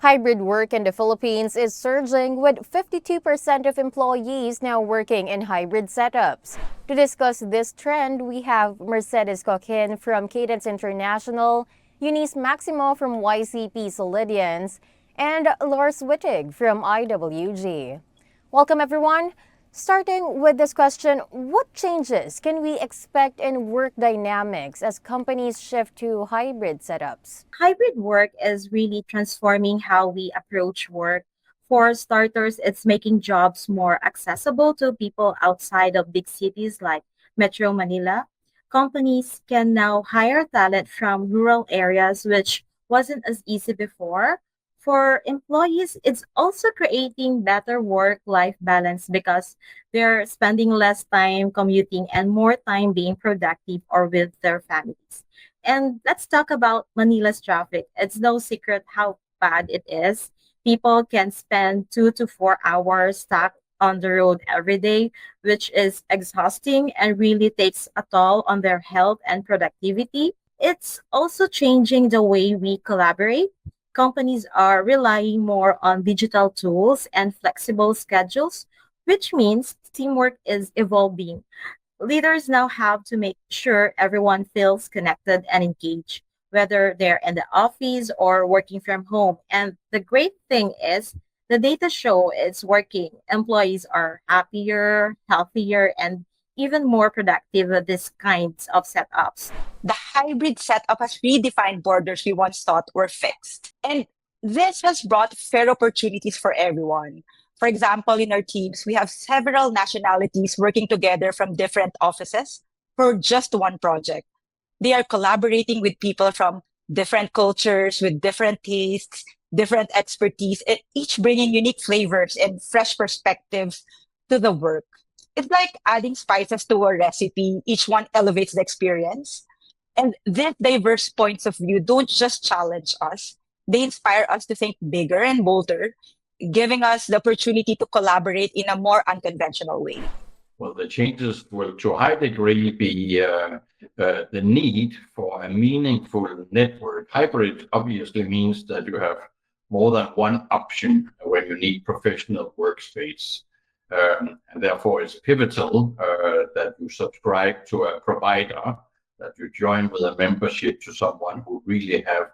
Hybrid work in the Philippines is surging, with 52% of employees now working in hybrid setups. To discuss this trend, we have Mercedes Coquin from Cadence International, Eunice Maximo from YCP Solidians, and Lars Wittig from IWG. Welcome, everyone. Starting with this question, what changes can we expect in work dynamics as companies shift to hybrid setups? Hybrid work is really transforming how we approach work. For starters, it's making jobs more accessible to people outside of big cities like Metro Manila. Companies can now hire talent from rural areas, which wasn't as easy before. For employees, it's also creating better work life balance because they're spending less time commuting and more time being productive or with their families. And let's talk about Manila's traffic. It's no secret how bad it is. People can spend 2 to 4 hours stuck on the road every day, which is exhausting and really takes a toll on their health and productivity. It's also changing the way we collaborate. Companies are relying more on digital tools and flexible schedules, which means teamwork is evolving. Leaders now have to make sure everyone feels connected and engaged, whether they're in the office or working from home. And the great thing is, the data show it's working. Employees are happier, healthier, and even more productive with these kinds of setups. The hybrid setup has redefined borders we once thought were fixed. And this has brought fair opportunities for everyone. For example, in our teams, we have several nationalities working together from different offices for just one project. They are collaborating with people from different cultures, with different tastes, different expertise, and each bringing unique flavors and fresh perspectives to the work. It's like adding spices to a recipe. Each one elevates the experience. And these diverse points of view don't just challenge us, they inspire us to think bigger and bolder, giving us the opportunity to collaborate in a more unconventional way. Well, the changes will to a high degree be the need for a meaningful network. Hybrid obviously means that you have more than one option when you need professional workspace. And therefore, it's pivotal that you subscribe to a provider, that you join with a membership to someone who really have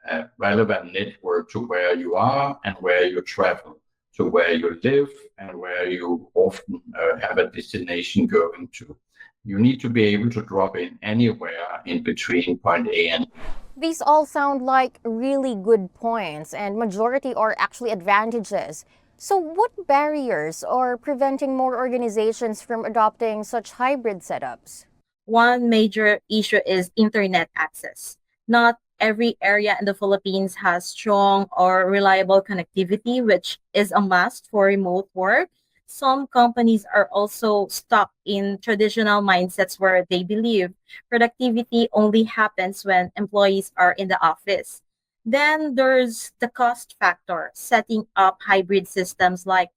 a relevant network to where you are and where you travel, to where you live and where you often have a destination going to. You need to be able to drop in anywhere in between point A and B. These all sound like really good points, and majority are actually advantages. So what barriers are preventing more organizations from adopting such hybrid setups? One major issue is internet access. Not every area in the Philippines has strong or reliable connectivity, which is a must for remote work. Some companies are also stuck in traditional mindsets where they believe productivity only happens when employees are in the office. Then there's the cost factor. Setting up hybrid systems like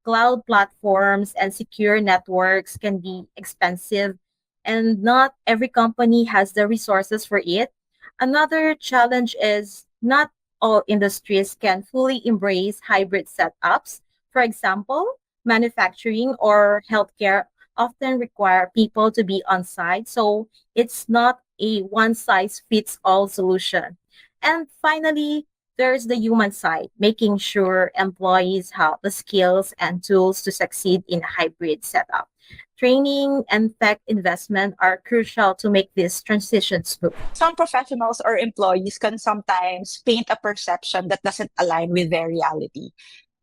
cloud platforms and secure networks can be expensive, and not every company has the resources for it. Another challenge is not all industries can fully embrace hybrid setups. For example, manufacturing or healthcare often require people to be on site, so it's not a one size fits all solution. And finally, there's the human side, making sure employees have the skills and tools to succeed in a hybrid setup. Training and tech investment are crucial to make this transition smooth. Some professionals or employees can sometimes paint a perception that doesn't align with their reality.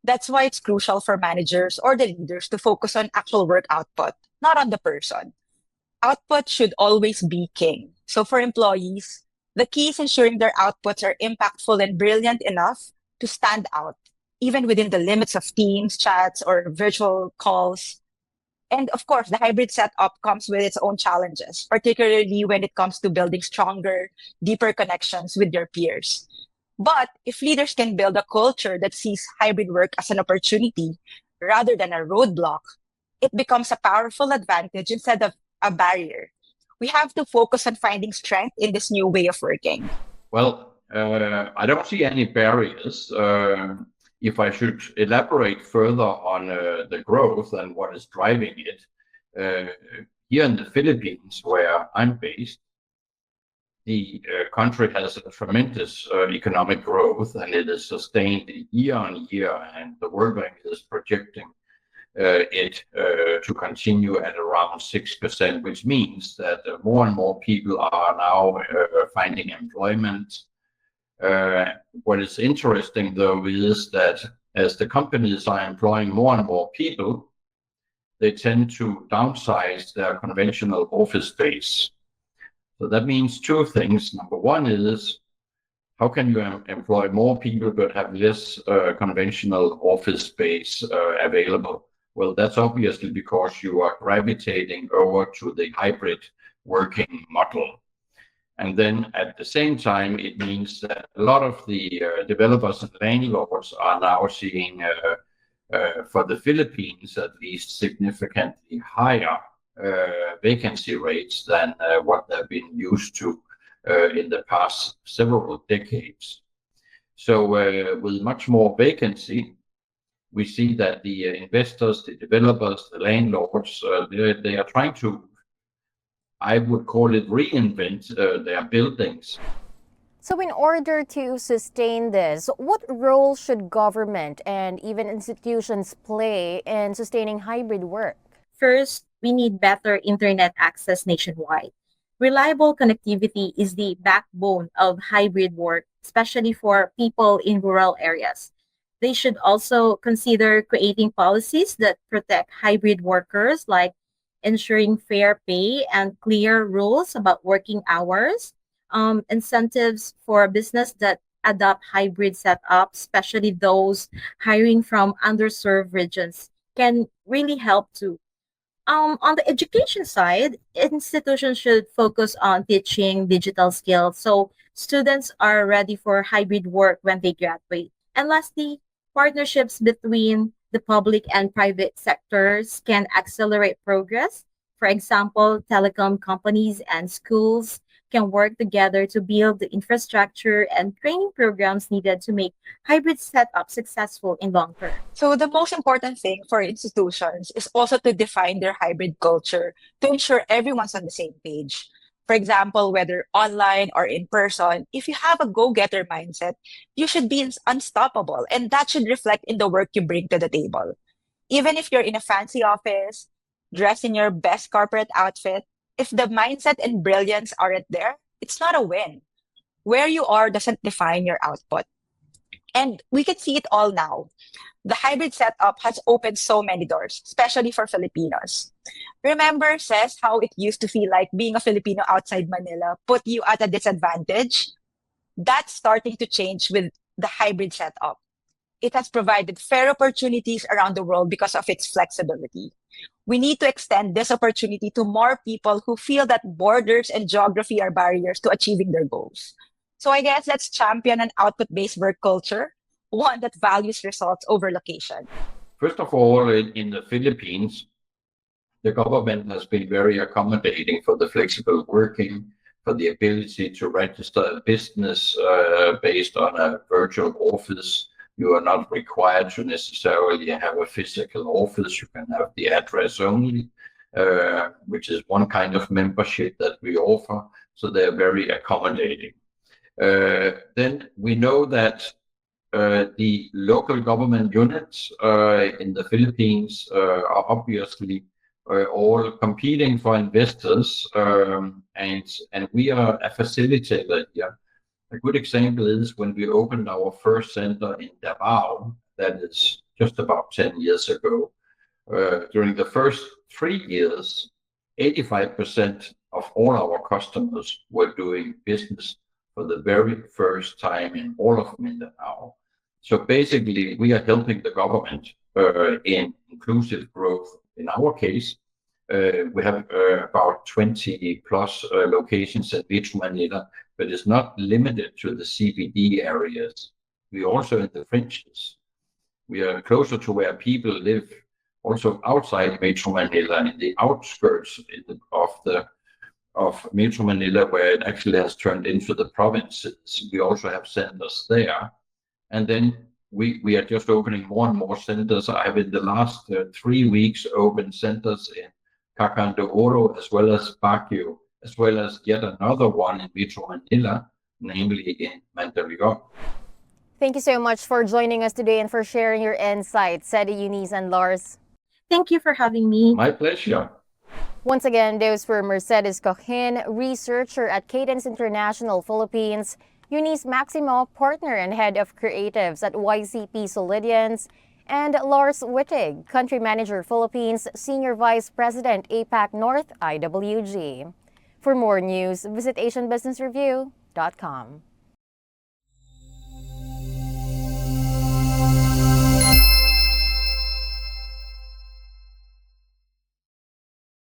That's why it's crucial for managers or the leaders to focus on actual work output, not on the person. Output should always be king. So for employees, the key is ensuring their outputs are impactful and brilliant enough to stand out, even within the limits of Teams, chats, or virtual calls. And of course, the hybrid setup comes with its own challenges, particularly when it comes to building stronger, deeper connections with your peers. But if leaders can build a culture that sees hybrid work as an opportunity rather than a roadblock, it becomes a powerful advantage instead of a barrier. We have to focus on finding strength in this new way of working. Well, I don't see any barriers. If I should elaborate further on the growth and what is driving it, here in the Philippines, where I'm based, the country has a tremendous economic growth, and it is sustained year on year, and the World Bank is projecting it to continue at around 6%, which means that more and more people are now finding employment. What is interesting, though, is that as the companies are employing more and more people, they tend to downsize their conventional office space. So that means two things. Number one is, how can you employ more people but have less conventional office space available? Well, that's obviously because you are gravitating over to the hybrid working model. And then at the same time, it means that a lot of the developers and landlords are now seeing, for the Philippines at least, significantly higher vacancy rates than what they've been used to in the past several decades. So with much more vacancy, we see that the investors, the developers, the landlords, they are trying to, I would call it, reinvent their buildings. So in order to sustain this, what role should government and even institutions play in sustaining hybrid work? First, we need better internet access nationwide. Reliable connectivity is the backbone of hybrid work, especially for people in rural areas. They should also consider creating policies that protect hybrid workers, like ensuring fair pay and clear rules about working hours, incentives for business that adopt hybrid setups, especially those hiring from underserved regions, can really help too. On the education side, institutions should focus on teaching digital skills so students are ready for hybrid work when they graduate. And lastly, partnerships between the public and private sectors can accelerate progress. For example, telecom companies and schools can work together to build the infrastructure and training programs needed to make hybrid setup successful in long term. So the most important thing for institutions is also to define their hybrid culture to ensure everyone's on the same page. For example, whether online or in person, if you have a go-getter mindset, you should be unstoppable, and that should reflect in the work you bring to the table. Even if you're in a fancy office, dressed in your best corporate outfit, if the mindset and brilliance aren't there, it's not a win. Where you are doesn't define your output. And we can see it all now. The hybrid setup has opened so many doors, especially for Filipinos. Remember, Says, how it used to feel like being a Filipino outside Manila put you at a disadvantage? That's starting to change with the hybrid setup. It has provided fair opportunities around the world because of its flexibility. We need to extend this opportunity to more people who feel that borders and geography are barriers to achieving their goals. So I guess let's champion an output-based work culture, one that values results over location. First of all, in the Philippines, the government has been very accommodating for the flexible working, for the ability to register a business based on a virtual office. You are not required to necessarily have a physical office. You can have the address only, which is one kind of membership that we offer. So they're very accommodating. Then we know that the local government units in the Philippines are obviously all competing for investors, and we are a facilitator here. A good example is when we opened our first center in Davao, that is just about 10 years ago. During the first 3 years, 85% of all our customers were doing business for the very first time in all of Mindanao. So basically, we are helping the government in inclusive growth. In our case, we have about 20 plus locations at Metro Manila, but it's not limited to the CBD areas. We also in the fringes. We are closer to where people live, also outside Metro Manila, in the outskirts of Metro Manila, where it actually has turned into the provinces. We also have centers there. And then we are just opening more and more centers. I have in the last 3 weeks opened centers in Cagayan de Oro as well as Baguio, as well as yet another one in Metro Manila, namely in Mandaluyong. Thank you so much for joining us today and for sharing your insights, Sedi, Eunice, and Lars. Thank you for having me. My pleasure. Once again, those were Mercedes Cochin, researcher at Cadence International Philippines, Eunice Maximo, partner and head of creatives at YCP Solidians, and Lars Wittig, country manager Philippines, senior vice president APAC North IWG. For more news, visit AsianBusinessReview.com.